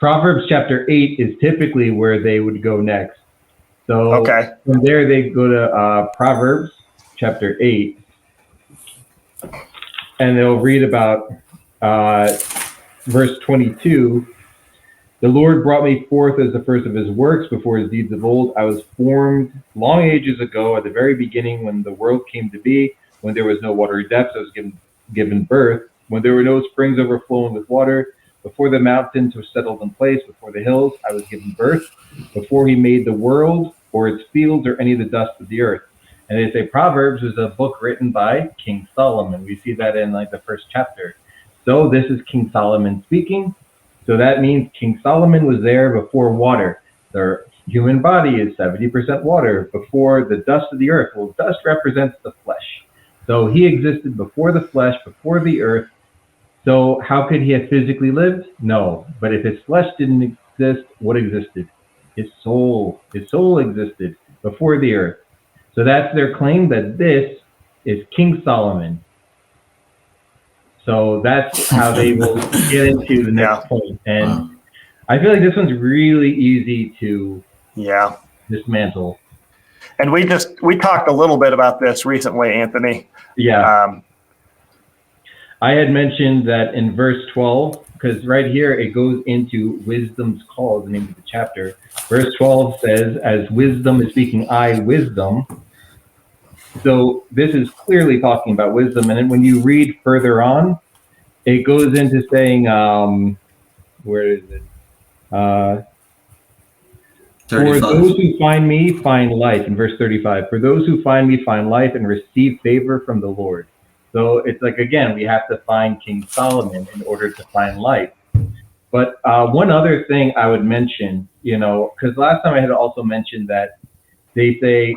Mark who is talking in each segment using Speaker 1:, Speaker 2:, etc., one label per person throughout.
Speaker 1: Proverbs chapter 8 is typically where they would go next. So
Speaker 2: Okay.
Speaker 1: from there, they go to Proverbs chapter 8, and they'll read about verse 22. The Lord brought me forth as the first of his works before his deeds of old. I was formed long ages ago at the very beginning when the world came to be, when there was no watery depths, I was given birth, when there were no springs overflowing with water, before the mountains were settled in place, before the hills, I was given birth, before he made the world or its fields or any of the dust of the earth. And they say Proverbs is a book written by King Solomon. We see that in like the first chapter. So this is King Solomon speaking. So that means King Solomon was there before water. The human body is 70% water, before the dust of the earth. Well, dust represents the flesh. So he existed before the flesh, before the earth. So how could he have physically lived? No. But if his flesh didn't exist, what existed? His soul. His soul existed before the earth. So that's their claim, that this is King Solomon. So that's how they will get into the next point. And I feel like this one's really easy to dismantle.
Speaker 2: And we talked a little bit about this recently, Anthony.
Speaker 1: Yeah. I had mentioned that in verse 12, because right here it goes into wisdom's call, the name of the chapter. Verse 12 says, as wisdom is speaking, I, wisdom. So this is clearly talking about wisdom. And then when you read further on, it goes into saying, where is it? For those who find me, find life, in verse 35. For those who find me, find life and receive favor from the Lord. So it's like, again, we have to find King Solomon in order to find life. But one other thing I would mention, because last time I had also mentioned that they say,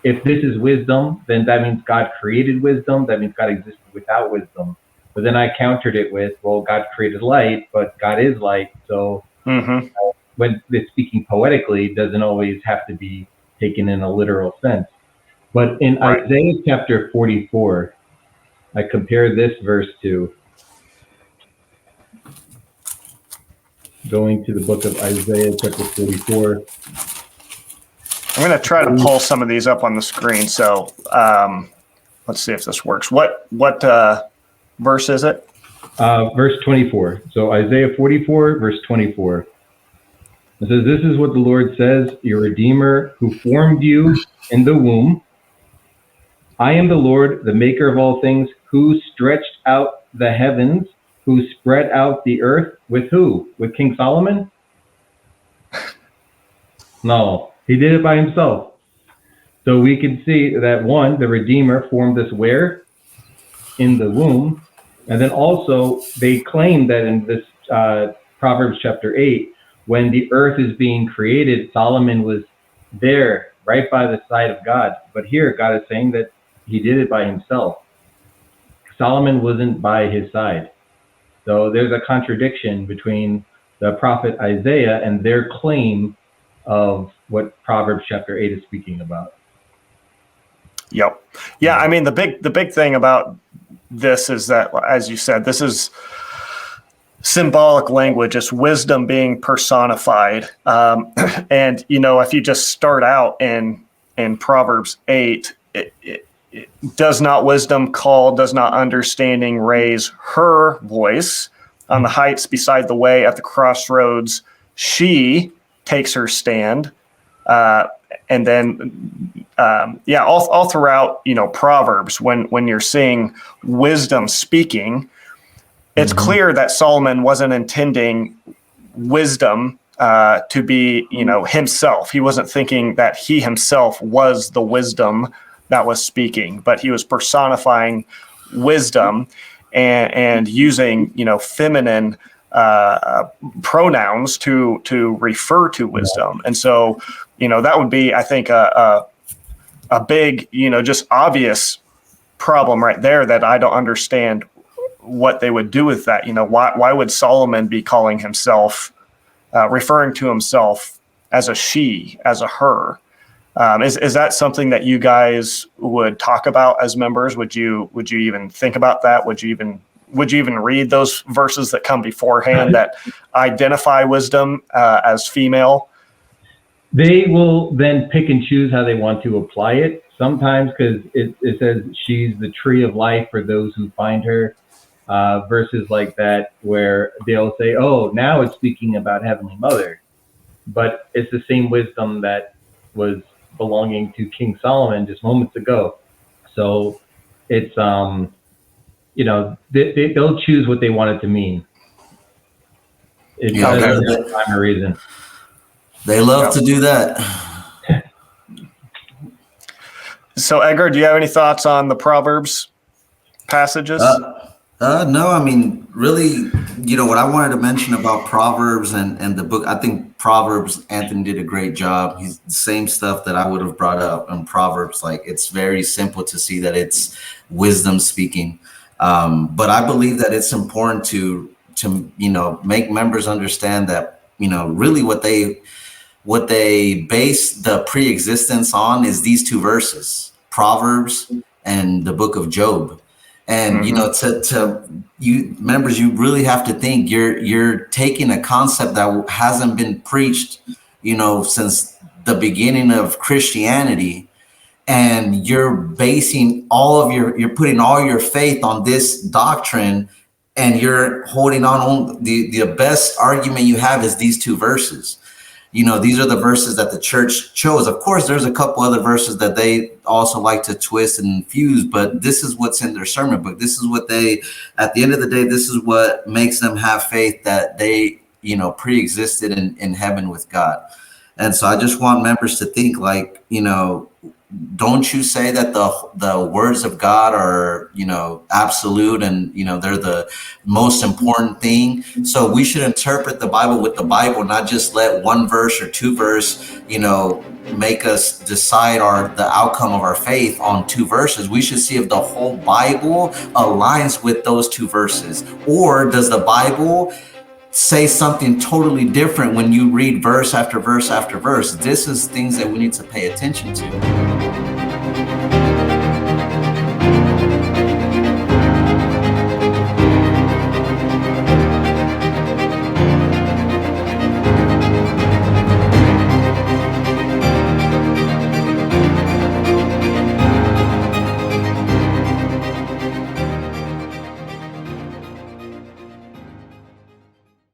Speaker 1: if this is wisdom, then that means God created wisdom. That means God existed without wisdom. But then I countered it with, well, God created light, but God is light. So when it's speaking poetically, it doesn't always have to be taken in a literal sense. But in Isaiah chapter 44, I compare this verse to going to the book of Isaiah chapter 44.
Speaker 2: I'm going to try to pull some of these up on the screen. So let's see if this works. What verse is it?
Speaker 1: Verse 24. So Isaiah 44, verse 24. It says, this is what the Lord says, your Redeemer who formed you in the womb. I am the Lord, the maker of all things, who stretched out the heavens, who spread out the earth. With who? With King Solomon? No. He did it by himself. So we can see that one, the Redeemer formed us where? In the womb. And then also they claim that in this Proverbs chapter 8, when the earth is being created, Solomon was there right by the side of God. But here God is saying that he did it by himself. Solomon wasn't by his side. So there's a contradiction between the prophet Isaiah and their claim of what Proverbs chapter 8 is speaking about.
Speaker 2: Yep. Yeah, I mean, the big thing about this is that, as you said, this is symbolic language. It's wisdom being personified. And, if you just start out in Proverbs 8, it does not wisdom call, does not understanding raise her voice on the heights beside the way at the crossroads. She takes her stand. And then, all throughout, Proverbs, when you're seeing wisdom speaking, it's clear that Solomon wasn't intending wisdom to be, himself. He wasn't thinking that he himself was the wisdom that was speaking, but he was personifying wisdom and using, feminine pronouns to refer to wisdom. And so, that would be, I think, a big, just obvious problem right there that I don't understand what they would do with that. Why would Solomon be calling himself, referring to himself as a she, as a her? Is that something that you guys would talk about as members? Would you even think about that? Would you even would you even read those verses that come beforehand that identify wisdom as female?
Speaker 1: They will then pick and choose how they want to apply it. Sometimes because it says she's the tree of life for those who find her. Verses like that where they'll say, oh, now it's speaking about Heavenly Mother. But it's the same wisdom that was belonging to King Solomon just moments ago. So it's, they'll choose what they want it to mean. It doesn't have rhyme or reason.
Speaker 3: They love to do that.
Speaker 2: So, Edgar, do you have any thoughts on the Proverbs passages?
Speaker 3: No, I mean, really, what I wanted to mention about Proverbs and the book, I think Proverbs, Anthony did a great job. He's the same stuff that I would have brought up in Proverbs. Like, it's very simple to see that it's wisdom speaking. But I believe that it's important to make members understand that, really what they base the pre-existence on is these two verses, Proverbs and the book of Job. And, to you members, you really have to think you're taking a concept that hasn't been preached, since the beginning of Christianity. And you're basing you're putting all your faith on this doctrine, and you're holding on the best argument you have is these two verses. These are the verses that the church chose. Of course, there's a couple other verses that they also like to twist and infuse, but this is what's in their sermon book. This is what at the end of the day, this is what makes them have faith that they, pre-existed in heaven with God. And so I just want members to think like, don't you say that the words of God are, absolute and, they're the most important thing. So we should interpret the Bible with the Bible, not just let one verse or two verse, make us decide the outcome of our faith on two verses. We should see if the whole Bible aligns with those two verses, or does the Bible say something totally different when you read verse after verse after verse. This is things that we need to pay attention to.